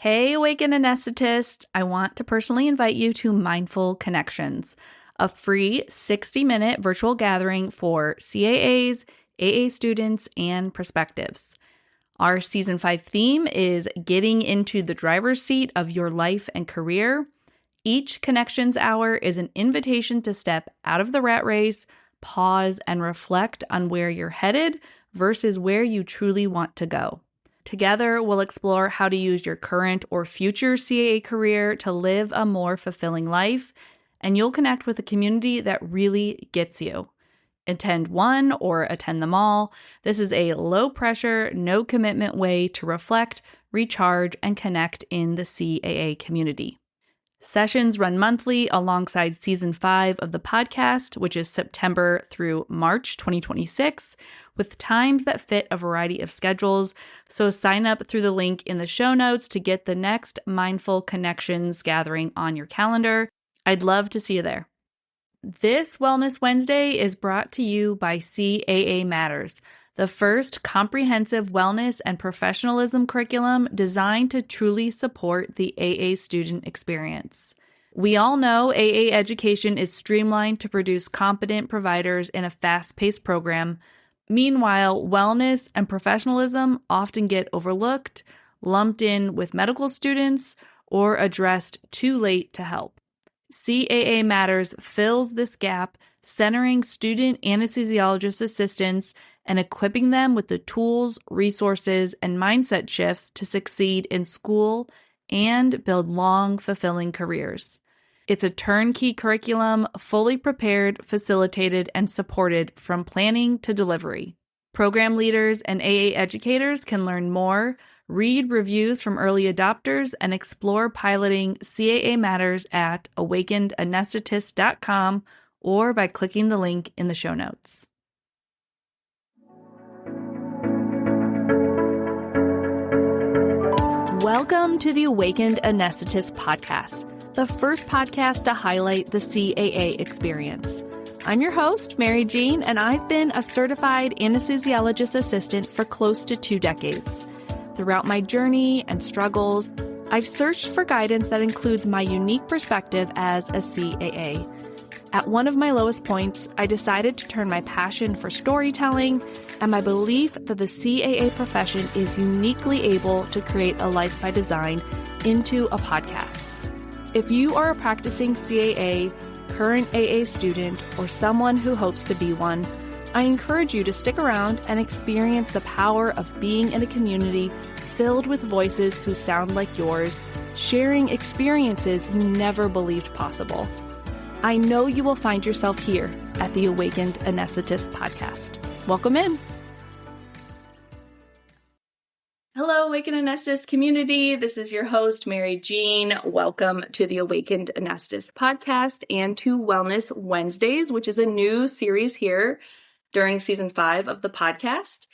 Hey, Awakened Anesthetist! I want to personally invite you to Mindful Connections, a free 60-minute virtual gathering for CAAs, AA students, and prospectives. Our Season 5 theme is getting into the driver's seat of your life and career. Each Connections Hour is an invitation to step out of the rat race, pause, and reflect on where you're headed versus where you truly want to go. Together, we'll explore how to use your current or future CAA career to live a more fulfilling life, and you'll connect with a community that really gets you. Attend one or attend them all. This is a low-pressure, no-commitment way to reflect, recharge, and connect in the CAA community. Sessions run monthly alongside Season 5 of the podcast, which is September through March 2026, with times that fit a variety of schedules. So sign up through the link in the show notes to get the next Mindful Connections gathering on your calendar. I'd love to see you there. This Wellness Wednesday is brought to you by CAA Matters, the first comprehensive wellness and professionalism curriculum designed to truly support the AA student experience. We all know AA education is streamlined to produce competent providers in a fast-paced program. Meanwhile, wellness and professionalism often get overlooked, lumped in with medical students, or addressed too late to help. CAA Matters fills this gap, centering student anesthesiologist assistants and equipping them with the tools, resources, and mindset shifts to succeed in school and build long, fulfilling careers. It's a turnkey curriculum, fully prepared, facilitated, and supported from planning to delivery. Program leaders and AA educators can learn more, read reviews from early adopters, and explore piloting CAA Matters at awakenedanesthetist.com or by clicking the link in the show notes. Welcome to the Awakened Anesthetist podcast, the first podcast to highlight the CAA experience. I'm your host, Mary Jean, and I've been a certified anesthesiologist assistant for close to 2 decades. Throughout my journey and struggles, I've searched for guidance that includes my unique perspective as a CAA. At one of my lowest points, I decided to turn my passion for storytelling and my belief that the CAA profession is uniquely able to create a life by design into a podcast. If you are a practicing CAA, current AA student, or someone who hopes to be one, I encourage you to stick around and experience the power of being in a community filled with voices who sound like yours, sharing experiences you never believed possible. I know you will find yourself here at the Awakened Anesthetist podcast. Welcome in. Hello, Awakened Anesthetist community. This is your host, Mary Jean. Welcome to the Awakened Anesthetist podcast and to Wellness Wednesdays, which is a new series here during Season 5 of the podcast.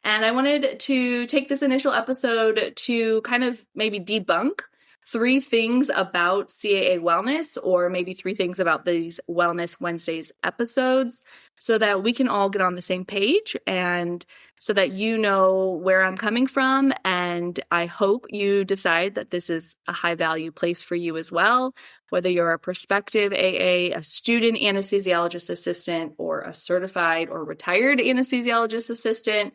And I wanted to take this initial episode to kind of maybe debunk 3 things about CAA Wellness, or maybe 3 things about these Wellness Wednesdays episodes, so that we can all get on the same page and so that you know where I'm coming from. And I hope you decide that this is a high value place for you as well, whether you're a prospective AA, a student anesthesiologist assistant, or a certified or retired anesthesiologist assistant.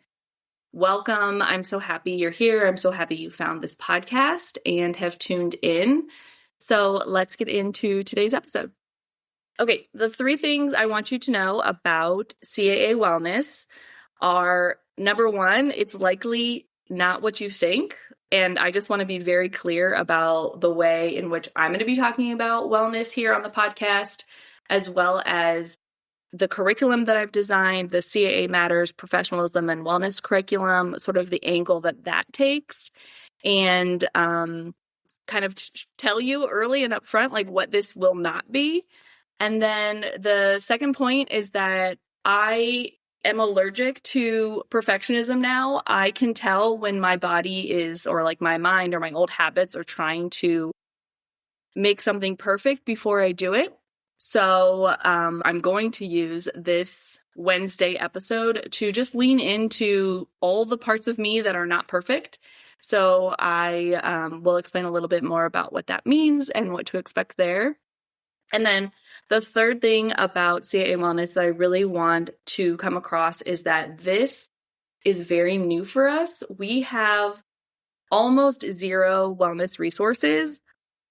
Welcome. I'm so happy you're here. I'm so happy you found this podcast and have tuned in. So let's get into today's episode. Okay, the 3 things I want you to know about CAA Wellness are, number 1, it's likely not what you think. And I just want to be very clear about the way in which I'm going to be talking about wellness here on the podcast, as well as the curriculum that I've designed, the CAA Matters Professionalism and Wellness curriculum, sort of the angle that takes, and kind of tell you early and upfront like what this will not be. And then the second point is that I am allergic to perfectionism now. I can tell when my body is, or like my mind or my old habits are trying to make something perfect before I do it. So I'm going to use this Wednesday episode to just lean into all the parts of me that are not perfect, So I will explain a little bit more about what that means and what to expect there. And then the third thing about CAA Wellness that I really want to come across is that this is very new for us. We have almost zero wellness resources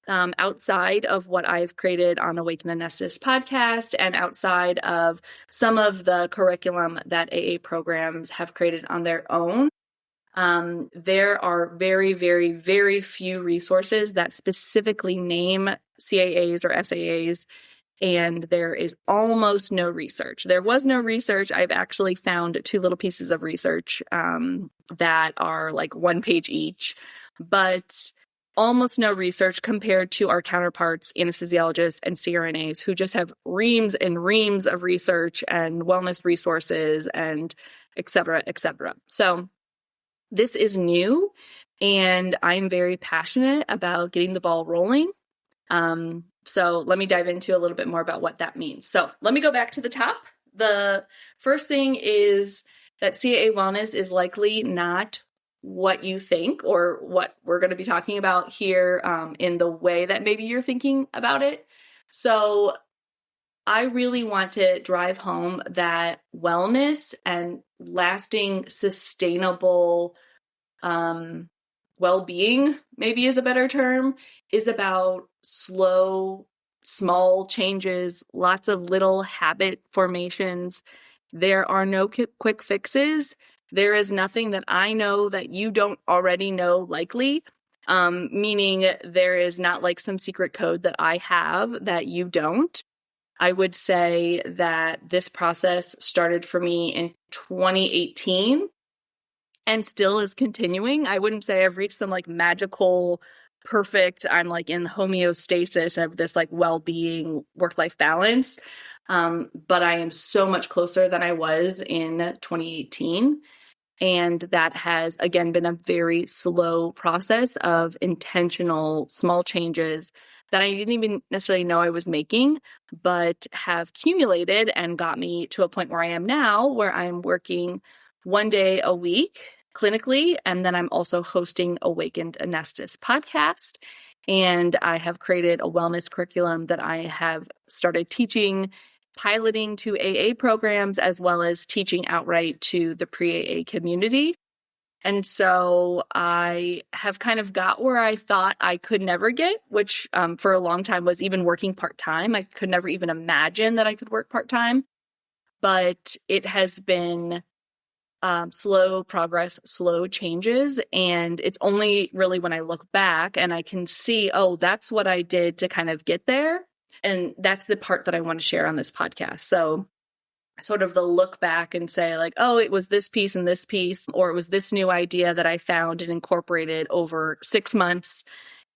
outside of what I've created on Awaken Anesthetist podcast and outside of some of the curriculum that AA programs have created on their own. There are very, very, very few resources that specifically name CAAs or SAAs, and there is almost no research. There was no research. I've actually found two little pieces of research that are like 1 page each, but almost no research compared to our counterparts, anesthesiologists and CRNAs, who just have reams and reams of research and wellness resources and et cetera, et cetera. So this is new, and I'm very passionate about getting the ball rolling. So let me dive into a little bit more about what that means. So let me go back to the top. The first thing is that CAA Wellness is likely not what you think or what we're going to be talking about here in the way that maybe you're thinking about it. So I really want to drive home that wellness and lasting, sustainable well-being, maybe is a better term, is about slow, small changes, lots of little habit formations. There are no quick fixes. There is nothing that I know that you don't already know, likely, meaning there is not like some secret code that I have that you don't. I would say that this process started for me in 2018 and still is continuing. I wouldn't say I've reached some like magical, perfect, I'm like in homeostasis of this like well-being, work-life balance. But I am so much closer than I was in 2018. And that has, again, been a very slow process of intentional small changes that I didn't even necessarily know I was making, but have accumulated and got me to a point where I am now, where I'm working 1 day a week clinically. And then I'm also hosting Awakened Anesthetist podcast. And I have created a wellness curriculum that I have started teaching, piloting to AA programs, as well as teaching outright to the pre-AA community. And so I have kind of got where I thought I could never get, which for a long time was even working part-time. I could never even imagine that I could work part-time, but it has been slow progress, slow changes. And it's only really when I look back and I can see, oh, that's what I did to kind of get there. And that's the part that I want to share on this podcast. So sort of the look back and say like, oh, it was this piece and this piece, or it was this new idea that I found and incorporated over 6 months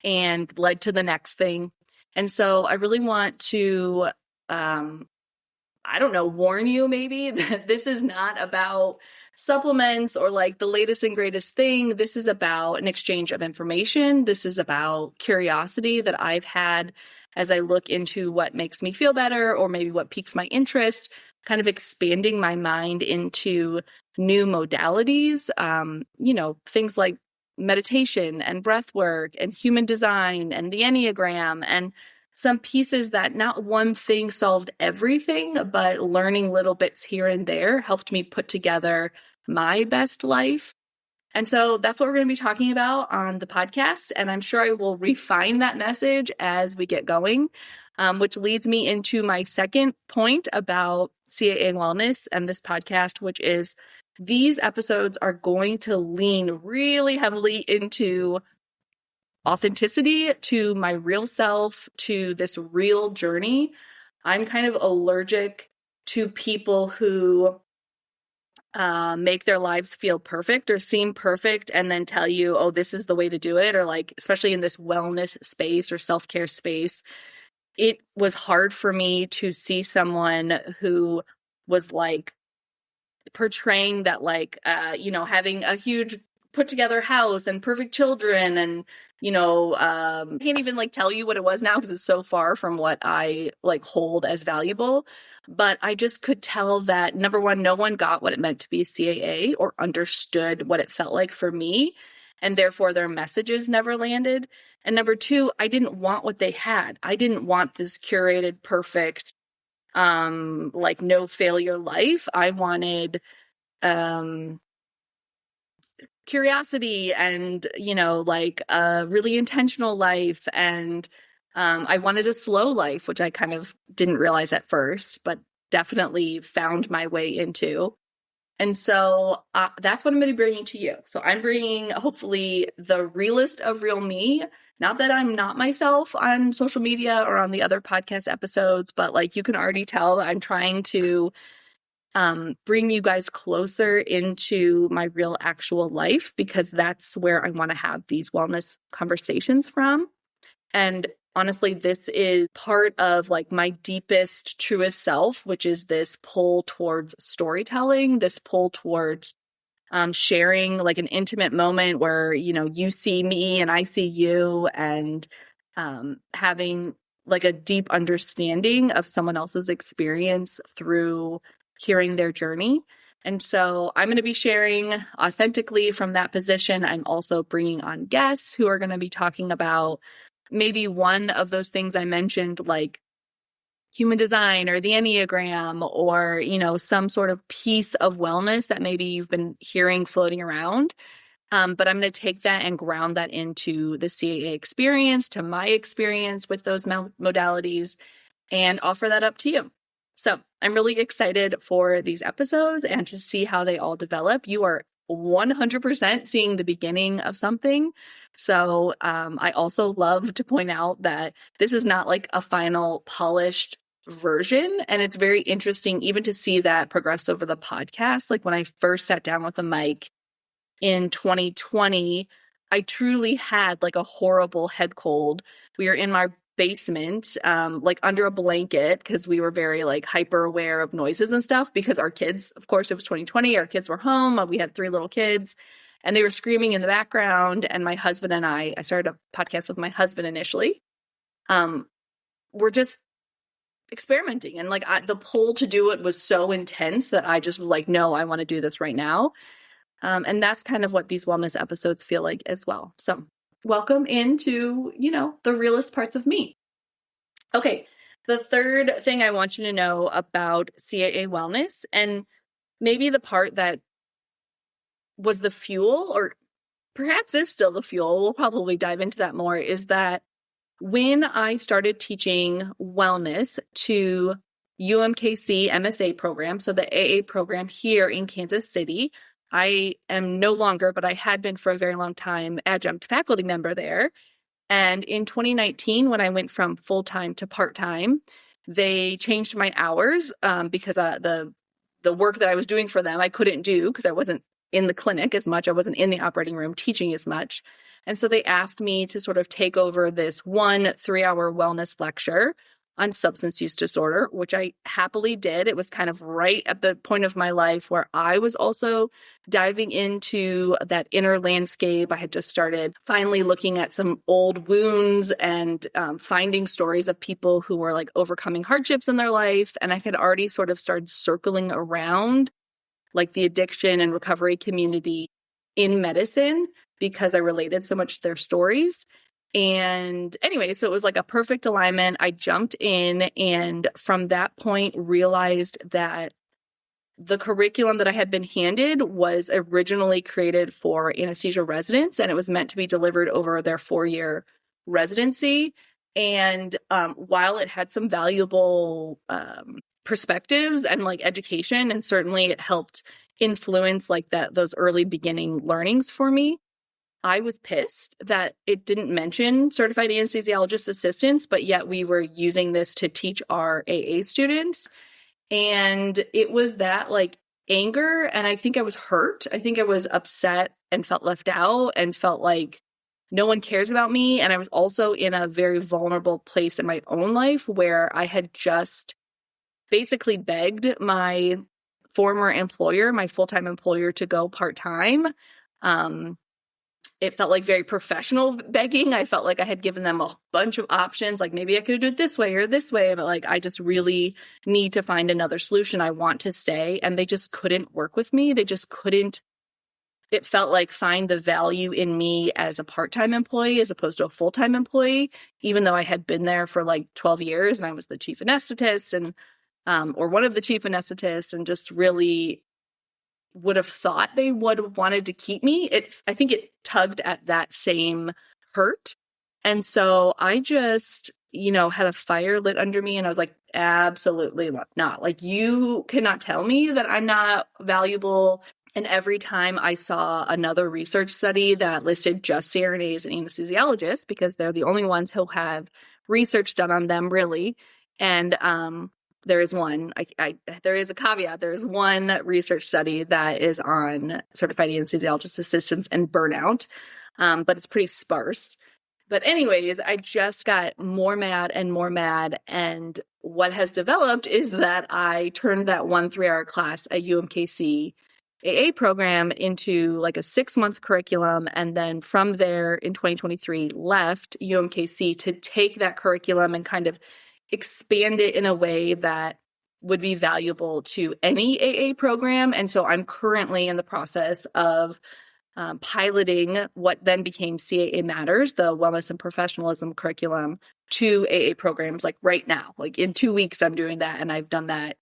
and led to the next thing. And so I really want to, I don't know, warn you maybe that this is not about supplements or like the latest and greatest thing. This is about an exchange of information. This is about curiosity that I've had as I look into what makes me feel better or maybe what piques my interest, kind of expanding my mind into new modalities, things like meditation and breath work and human design and the Enneagram and some pieces that not one thing solved everything, but learning little bits here and there helped me put together my best life. And so that's what we're going to be talking about on the podcast. And I'm sure I will refine that message as we get going, which leads me into my second point about CAA Wellness and this podcast, which is these episodes are going to lean really heavily into authenticity, to my real self, to this real journey. I'm kind of allergic to people who make their lives feel perfect or seem perfect and then tell you, oh, this is the way to do it. Or like, especially in this wellness space or self-care space, it was hard for me to see someone who was like portraying that like, having a huge put together house and perfect children and, can't even like tell you what it was now because it's so far from what I like hold as valuable. But I just could tell that number one, no one got what it meant to be a CAA or understood what it felt like for me. and therefore their messages never landed. And number two, I didn't want what they had. I didn't want this curated, perfect, like no failure life. I wanted curiosity and, like a really intentional life. And I wanted a slow life, which I kind of didn't realize at first, but definitely found my way into. And so that's what I'm going to be bringing to you. So I'm bringing, hopefully, the realest of real me. Not that I'm not myself on social media or on the other podcast episodes, but like you can already tell that I'm trying to bring you guys closer into my real actual life, because that's where I want to have these wellness conversations from. And honestly, this is part of like my deepest, truest self, which is this pull towards storytelling, this pull towards sharing like an intimate moment where, you see me and I see you, and having like a deep understanding of someone else's experience through hearing their journey. And so I'm going to be sharing authentically from that position. I'm also bringing on guests who are going to be talking about maybe one of those things I mentioned, like human design or the Enneagram, or, some sort of piece of wellness that maybe you've been hearing floating around. But I'm going to take that and ground that into the CAA experience, to my experience with those modalities, and offer that up to you. So I'm really excited for these episodes and to see how they all develop. You are 100% seeing the beginning of something. So I also love to point out that this is not like a final polished version. And it's very interesting even to see that progress over the podcast. Like when I first sat down with a mic in 2020, I truly had like a horrible head cold. We were in my basement, like under a blanket, because we were very like hyper aware of noises and stuff, because our kids, of course, it was 2020, our kids were home. We had 3 little kids and they were screaming in the background. And my husband and I started a podcast with my husband initially. We're just experimenting, and like the pull to do it was so intense that I just was like, no, I want to do this right now. And that's kind of what these wellness episodes feel like as well. So welcome into, the realest parts of me. Okay. The third thing I want you to know about CAA Wellness, and maybe the part that was the fuel, or perhaps is still the fuel, we'll probably dive into that more, is that when I started teaching wellness to UMKC MSA program, so the AA program here in Kansas City, I am no longer, but I had been for a very long time, adjunct faculty member there. And in 2019, when I went from full-time to part-time, they changed my hours because the work that I was doing for them, I couldn't do because I wasn't in the clinic as much. I wasn't in the operating room teaching as much. And so they asked me to sort of take over this 1 3-hour wellness lecture on substance use disorder, which I happily did. It was kind of right at the point of my life where I was also diving into that inner landscape. I had just started finally looking at some old wounds and finding stories of people who were like overcoming hardships in their life. And I had already sort of started circling around like the addiction and recovery community in medicine because I related so much to their stories. And anyway, so it was like a perfect alignment. I jumped in, and from that point realized that the curriculum that I had been handed was originally created for anesthesia residents, and it was meant to be delivered over their 4-year residency. And while it had some valuable perspectives and like education, and certainly it helped influence like those early beginning learnings for me, I was pissed that it didn't mention Certified Anesthesiologist Assistants, but yet we were using this to teach our AA students. And it was that like anger, and I think I was hurt. I think I was upset and felt left out and felt like no one cares about me. And I was also in a very vulnerable place in my own life where I had just basically begged my former employer, my full-time employer, to go part-time. It felt like very professional begging. I felt like I had given them a bunch of options, like maybe I could do it this way or this way, but like I just really need to find another solution. I want to stay. And they just couldn't work with me. They it felt like find the value in me as a part-time employee as opposed to a full-time employee, even though I had been there for like 12 years and I was the chief anesthetist and or one of the chief anesthetists, and just really would have thought they would have wanted to keep me. I think it tugged at that same hurt. And so I just, had a fire lit under me, and I was like, absolutely not. Like, you cannot tell me that I'm not valuable. And every time I saw another research study that listed just CRNAs and anesthesiologists, because they're the only ones who have research done on them, really. And there is one, there is a caveat. There is one research study that is on certified anesthesiologist assistants and burnout, but it's pretty sparse. But anyways, I just got more mad and more mad. And what has developed is that I turned that 1 3-hour class at UMKC AA program into like a 6-month curriculum. And then from there in 2023, left UMKC to take that curriculum and kind of expand it in a way that would be valuable to any AA program. And so I'm currently in the process of piloting what then became CAA Matters, the Wellness and Professionalism curriculum, to AA programs like right now. Like in 2 weeks, I'm doing that. And I've done that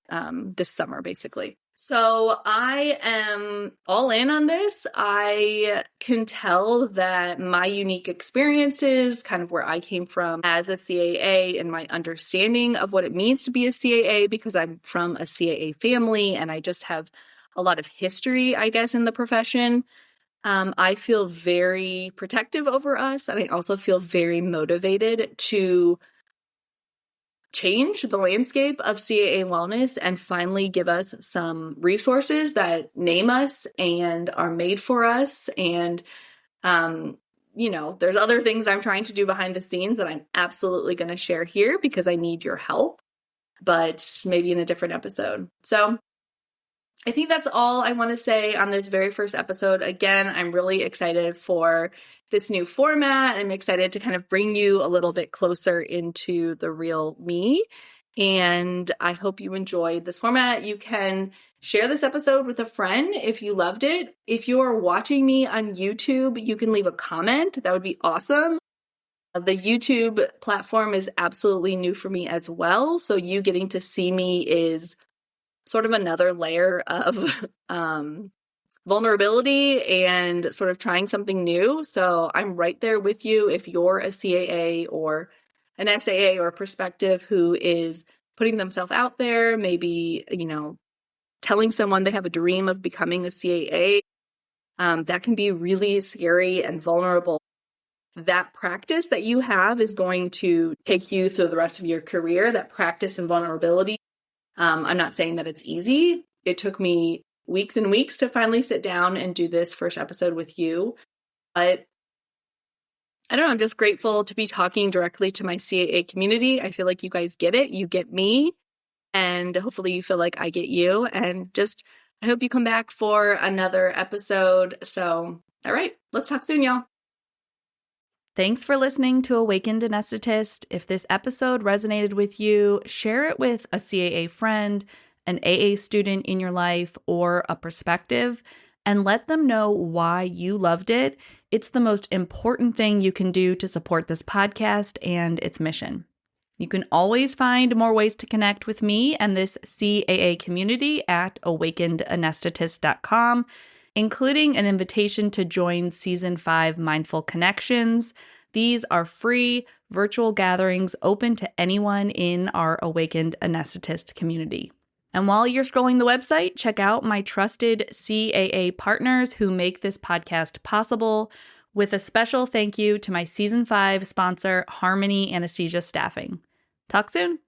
this summer, basically. So I am all in on this. I can tell that my unique experiences, kind of where I came from as a CAA and my understanding of what it means to be a CAA, because I'm from a CAA family and I just have a lot of history, I guess, in the profession. I feel very protective over us, and I also feel very motivated to change the landscape of CAA wellness and finally give us some resources that name us and are made for us. And, there's other things I'm trying to do behind the scenes that I'm absolutely going to share here because I need your help, but maybe in a different episode. So I think that's all I want to say on this very first episode. Again, I'm really excited for this new format. I'm excited to kind of bring you a little bit closer into the real me. And I hope you enjoyed this format. You can share this episode with a friend if you loved it. If you are watching me on YouTube, you can leave a comment. That would be awesome. The YouTube platform is absolutely new for me as well. So you getting to see me is sort of another layer of vulnerability and sort of trying something new. So I'm right there with you if you're a CAA or an SAA or a prospective who is putting themselves out there, maybe, telling someone they have a dream of becoming a CAA. That can be really scary and vulnerable. That practice that you have is going to take you through the rest of your career, that practice and vulnerability. I'm not saying that it's easy. It took me weeks and weeks to finally sit down and do this first episode with you. But I don't know, I'm just grateful to be talking directly to my CAA community. I feel like you guys get it. You get me. And hopefully you feel like I get you. And just, I hope you come back for another episode. So, all right, let's talk soon, y'all. Thanks for listening to Awakened Anesthetist. If this episode resonated with you, share it with a CAA friend, an AA student in your life, or a prospective, and let them know why you loved it. It's the most important thing you can do to support this podcast and its mission. You can always find more ways to connect with me and this CAA community at awakenedanesthetist.com, including an invitation to join Season 5 Mindful Connections. These are free virtual gatherings open to anyone in our Awakened Anesthetist community. And while you're scrolling the website, check out my trusted CAA partners who make this podcast possible, with a special thank you to my Season 5 sponsor, Harmony Anesthesia Staffing. Talk soon.